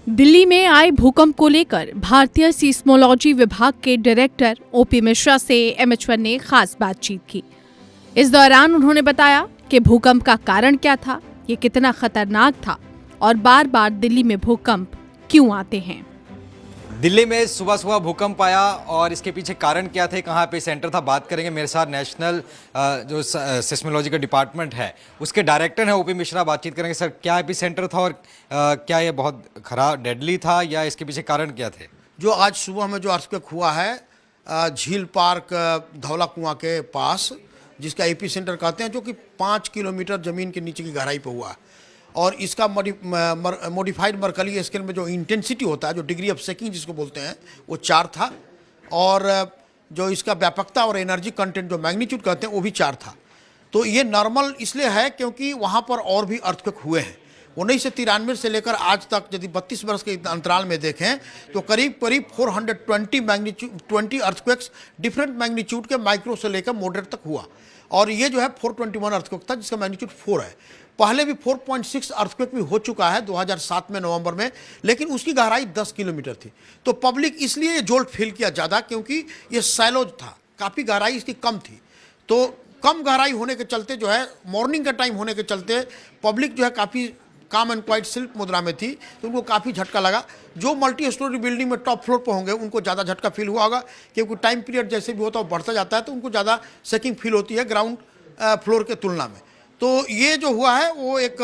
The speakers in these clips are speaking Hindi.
दिल्ली में आए भूकंप को लेकर भारतीय सीस्मोलॉजी विभाग के डायरेक्टर ओपी मिश्रा से एमएच1 ने खास बातचीत की। इस दौरान उन्होंने बताया कि भूकंप का कारण क्या था, ये कितना खतरनाक था और बार बार दिल्ली में भूकंप क्यों आते हैं। दिल्ली में सुबह सुबह भूकंप आया और इसके पीछे कारण क्या थे, कहाँ पे सेंटर था, बात करेंगे। मेरे साथ नेशनल जो सिस्मोलॉजी का डिपार्टमेंट है उसके डायरेक्टर हैं ओपी मिश्रा, बातचीत करेंगे। सर, क्या एपी सेंटर था और क्या ये बहुत खराब डेडली था या इसके पीछे कारण क्या थे? जो आज सुबह में जो अर्थक्वेक हुआ है झील पार्क धौला कुआं के पास, जिसका एपी सेंटर कहते हैं, जो कि 5 किलोमीटर ज़मीन के नीचे की गहराई पर हुआ। और इसका मॉडिफाइड मरकली स्केल में जो इंटेंसिटी होता है, जो डिग्री ऑफ शेकिंग जिसको बोलते हैं, वो 4 था। और जो इसका व्यापकता और एनर्जी कंटेंट जो मैग्नीट्यूड कहते हैं वो भी 4 था। तो ये नॉर्मल इसलिए है क्योंकि वहाँ पर और भी अर्थक्वेक हुए हैं। 1993 से लेकर आज तक यदि 32 वर्ष के अंतराल में देखें तो करीब करीब 420 अर्थक्वेक्स डिफरेंट मैग्नीट्यूड के माइक्रो से लेकर मॉडरेट तक हुआ। और ये जो है 421 अर्थक्वेक था जिसका मैग्नीट्यूड 4 है। पहले भी 4.6 अर्थक्वेक भी हो चुका है 2007 में नवंबर में, लेकिन उसकी गहराई 10 किलोमीटर थी। तो पब्लिक इसलिए ये जोल्ट फील किया ज़्यादा क्योंकि ये सैलोज था, काफ़ी गहराई इसकी कम थी। तो कम गहराई होने के चलते जो है, मॉर्निंग का टाइम होने के चलते पब्लिक जो है काफ़ी काम एंड क्वाइट सिल्प मुद्रा में थी, तो उनको काफ़ी झटका लगा। जो मल्टी स्टोरी बिल्डिंग में टॉप फ्लोर पर होंगे उनको ज़्यादा झटका फील हुआ होगा, क्योंकि टाइम पीरियड जैसे भी होता है वो बढ़ता जाता है, तो उनको ज़्यादा शेकिंग फील होती है ग्राउंड फ्लोर के तुलना में। तो ये जो हुआ है वो एक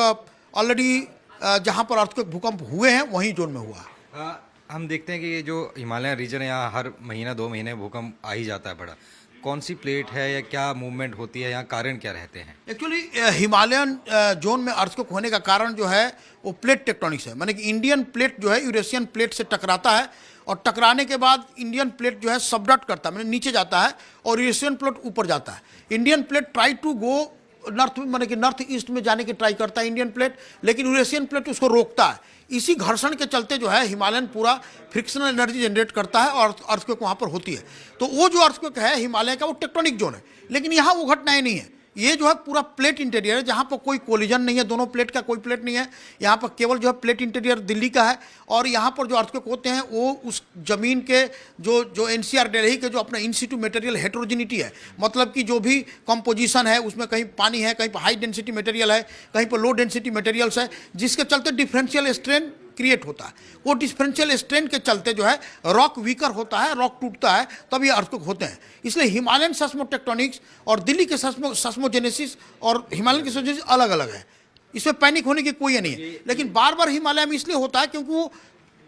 ऑलरेडी जहाँ पर अर्थक्वेक भूकंप हुए हैं वहीं जोन में हुआ। हम देखते हैं कि ये जो हिमालय रीजन है, यहाँ हर महीना 2 महीने भूकंप आ ही जाता है बड़ा। कौन सी प्लेट है या क्या मूवमेंट होती है, यहाँ कारण क्या रहते हैं? एक्चुअली हिमालयन जोन में अर्थक्वेक होने का कारण जो है वो प्लेट टेक्टोनिक्स है। माने कि इंडियन प्लेट जो है यूरेशियन प्लेट से टकराता है और टकराने के बाद इंडियन प्लेट जो है सबडक्ट करता है, माने नीचे जाता है, और यूरेशियन प्लेट ऊपर जाता है। Indian plate try to go north, माने कि नॉर्थ ईस्ट में जाने की ट्राई करता है इंडियन प्लेट, लेकिन यूरेशियन प्लेट उसको रोकता है। इसी घर्षण के चलते जो है हिमालयन पूरा फ्रिक्शनल एनर्जी जनरेट करता है और अर्थक्वेक वहाँ पर होती है। तो वो जो अर्थक्वेक है हिमालय का वो टेक्टोनिक जोन है, लेकिन यहाँ वो घटनाएं नहीं है। ये जो है पूरा प्लेट इंटीरियर है, जहाँ पर कोई कोलिजन नहीं है, दोनों प्लेट का कोई प्लेट नहीं है। यहाँ पर केवल जो है प्लेट इंटीरियर दिल्ली का है। और यहाँ पर जो अर्थक्वेक होते हैं वो उस जमीन के जो एनसीआर दिल्ली के जो अपना इन सिटू मटेरियल हेट्रोजिनिटी है, मतलब कि जो भी कंपोजिशन है उसमें कहीं पानी है, कहीं पर हाई डेंसिटी मटेरियल है, कहीं पर लो डेंसिटी मटेरियल्स है, जिसके चलते डिफरेंशियल स्ट्रेन क्रिएट होता है। वो डिफरेंशियल स्ट्रेन के चलते जो है रॉक वीकर होता है, रॉक टूटता है, तब ये अर्थक्वेक होते हैं। इसलिए हिमालयन सेस्मोटेक्टोनिक्स और दिल्ली के सेस्मोजेनेसिस और हिमालयन की सेस्मोजेनेसिस अलग अलग है। इसमें पैनिक होने की कोई नहीं है, लेकिन बार बार हिमालय में इसलिए होता है क्योंकि वो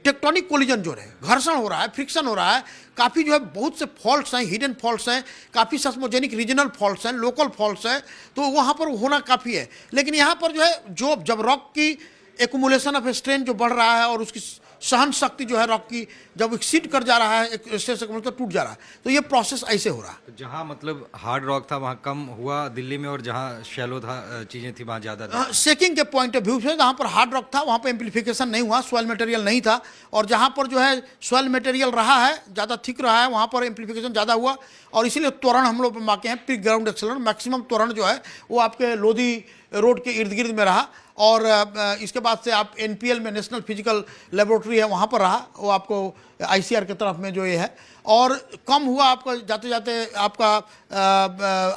टेक्टोनिक कोलिजन जो है, घर्षण हो रहा है, फ्रिक्शन हो रहा है, काफ़ी जो है बहुत से फॉल्ट्स हैं, हिडन फॉल्ट्स हैं, काफ़ी सेस्मोजेनिक रीजनल फॉल्ट्स हैं, लोकल फॉल्ट्स हैं, तो वहाँ पर होना काफ़ी है। लेकिन यहाँ पर जो है जब रॉक की एक्यूमुलेशन ऑफ स्ट्रेन जो बढ़ रहा है और उसकी सहन शक्ति जो है रॉक की जब एक्सीड कर जा रहा है, एक स्ट्रेन से मतलब टूट जा रहा है, तो ये प्रोसेस ऐसे हो रहा है। तो जहाँ मतलब हार्ड रॉक था वहाँ कम हुआ दिल्ली में, और जहाँ शैलो था चीज़ें थी वहाँ ज़्यादा था। शेकिंग के पॉइंट ऑफ व्यू से जहाँ पर हार्ड रॉक था वहाँ पर एम्प्लीफिकेशन नहीं हुआ, सॉइल मटेरियल नहीं था, और जहाँ पर जो है सॉइल मटेरियल रहा है, ज़्यादा थिक रहा है, वहाँ पर एम्प्लीफिकेशन ज़्यादा हुआ। और इसीलिए त्वरण हम लोग माके हैं प्री ग्राउंड एक्सेलरेशन, मैक्सिमम त्वरण जो है वो आपके लोधी रोड के इर्द गिर्द में रहा। और इसके बाद से आप एनपीएल में, नेशनल फिजिकल लेबोरेटरी है, वहाँ पर रहा, वो आपको आईसीआर की तरफ में जो ये है। और कम हुआ आपका जाते जाते आपका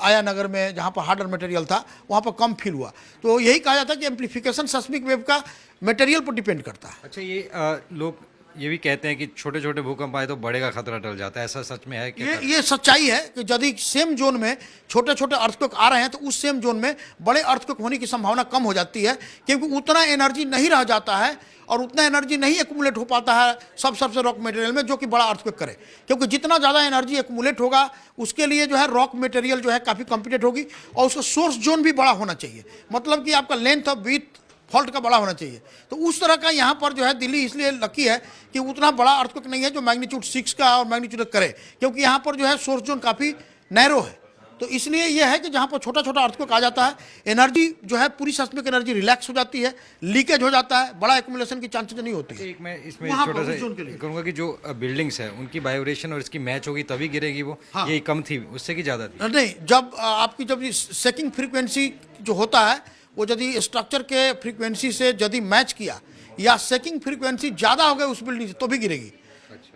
आया नगर में, जहाँ पर हार्डर मटेरियल था वहाँ पर कम फील हुआ। तो यही कहा जाता है कि एम्प्लीफिकेशन सेस्मिक वेव का मटेरियल पर डिपेंड करता है। अच्छा, ये लोग ये भी कहते हैं कि छोटे छोटे भूकंप आए तो बड़े का खतरा टल जाता है, ऐसा सच में है क्या? ये सच्चाई है कि यदि सेम जोन में छोटे छोटे अर्थक्वेक आ रहे हैं तो उस सेम जोन में बड़े अर्थक्वेक होने की संभावना कम हो जाती है, क्योंकि उतना एनर्जी नहीं रह जाता है और उतना एनर्जी नहीं एक्यूमुलेट हो पाता है सबसे रॉक मटेरियल में जो कि बड़ा अर्थक्वेक करे। क्योंकि जितना ज़्यादा एनर्जी एक्यूमुलेट होगा उसके लिए जो है रॉक मटेरियल जो है काफ़ी कॉम्पिटेट होगी, और उसका सोर्स जोन भी बड़ा होना चाहिए, मतलब कि आपका लेंथ ऑफ विड्थ फॉल्ट का बड़ा होना चाहिए। तो उस तरह का यहाँ पर जो है दिल्ली इसलिए लकी है कि उतना बड़ा अर्थक्वेक नहीं है जो मैग्नीट्यूड 6 का और मैग्नीट्यूड करे, क्योंकि यहाँ पर जो है सोर्स जोन काफ़ी नैरो है। तो इसलिए यह है कि जहाँ पर छोटा छोटा अर्थक्वेक आ जाता है, एनर्जी जो है पूरी सेस्मिक एनर्जी रिलैक्स हो जाती है, लीकेज हो जाता है, बड़ा एक्यूमुलेशन की चांसेस नहीं होती है। एक मैं इसमें छोटा सा कहूँगा कि जो बिल्डिंग्स है उनकी वाइब्रेशन और इसकी मैच होगी तभी गिरेगी वो। हाँ। ये कम थी उससे की ज़्यादा थी? नहीं, जब आपकी जब शेकिंग फ्रीक्वेंसी जो होता है वो यदि स्ट्रक्चर के फ्रीक्वेंसी से यदि मैच किया, या शेकिंग फ्रीक्वेंसी ज़्यादा हो गई उस बिल्डिंग से तो भी गिरेगी,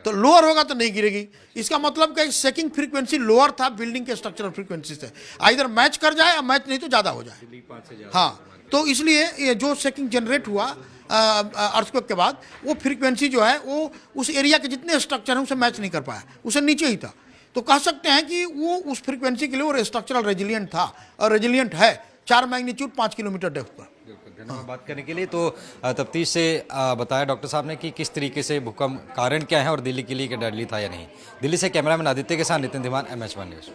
तो लोअर होगा तो नहीं गिरेगी। इसका मतलब कि शेकिंग फ्रीक्वेंसी लोअर था बिल्डिंग के स्ट्रक्चरल फ्रीक्वेंसी से, इधर मैच कर जाए या मैच नहीं तो ज़्यादा हो जाए। हाँ, तो इसलिए ये जो शेकिंग जनरेट हुआ अर्थक्वेक के बाद, वो फ्रीक्वेंसी जो है वो उस एरिया के जितने स्ट्रक्चर हैं उसे मैच नहीं कर पाया, उसे नीचे ही था। तो कह सकते हैं कि वो उस फ्रीक्वेंसी के लिए वो स्ट्रक्चरल रेजिलियंट था और रेजिलियंट है 4 मैग्नीट्यूड 5 किलोमीटर डेप्थ पर। धन्यवाद बात करने के लिए। तो तफ्तीश से बताया डॉक्टर साहब ने कि किस तरीके से भूकंप कारण क्या है और दिल्ली के लिए क्या डेडली था या नहीं। दिल्ली से कैमरामैन आदित्य के साथ नितिन धीमान, MH1 न्यूज़।